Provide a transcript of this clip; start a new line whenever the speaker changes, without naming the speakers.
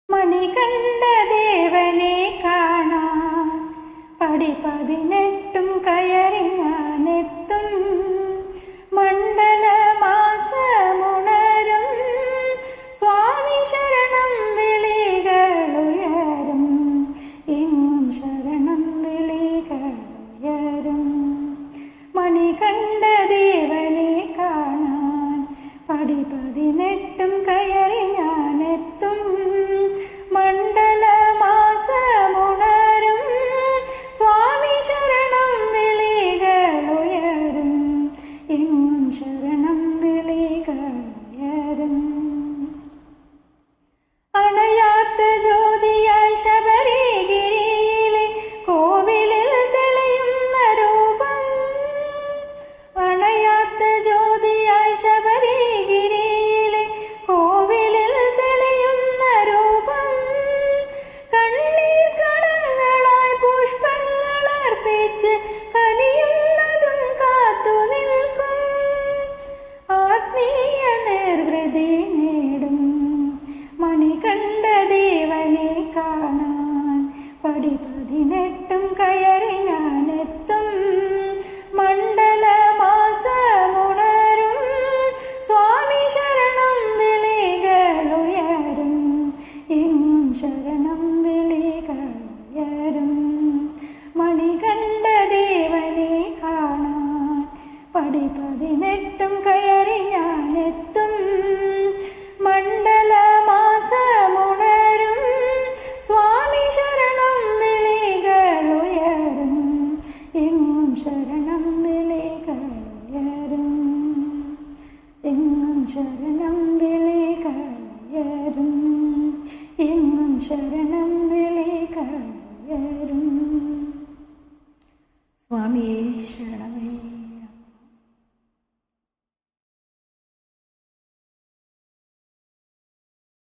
മണികണ്ഠ ദേവനെ കാണാൻ പടി 18 കയറി ഞാനെത്തും. മണ്ഡലമാസമുണരും സ്വാമി ശരണം വിളികളുയരും. എങ്ങും ശരണം വിളികളുയരും. മണികണ്ഠ ദേവനെ കാണാൻ പടി 18 കയറി ഞാനെത്തും. മണ്ഡലമാസമുണരും സ്വാമി ശരണം വിളികളുയരും. എങ്ങും ശരണം വിളികളുയരും. അണയാത്ത ജ്യോതിയായി ശബരിഗിരിയിലെ കോവിലിൽ തെളിയുന്ന രൂപം. അണയാത്ത ജ്യോതിയായി ശബരിഗിരിയിലെ കോവിലിൽ തെളിയുന്ന രൂപം. കണ്ണീർ കണങ്ങളായി പുഷ്പങ്ങൾ അർപ്പിച്ച് കനിയുന്നതും കാത്തു നിൽക്കും. ആത്മീയ നിർവൃതി നേടും. മണികണ്ഠ ദേവനെ കാണാൻ പടി 18 കയറി ഞാനെത്തും. മണ്ഡലമാസമുണരും സ്വാമി ശരണം വിളികളുയരും. എങ്ങും ശരണം വിളികളുയരും. മണികണ്ഠ ദേവനെ കാണാൻ പടി 18 കയറി ഞാനെത്തും. മണ്ഡലമാസമുണരും സ്വാമി ശരണം വിളികളുയരും. എങ്ങും ശരണം വിളികളുയരും. എങ്ങും ശരണം വിളികളുയരും. എങ്ങും ശരണം വിളികളുയരും. സ്വാമിയേ ശരണമേ.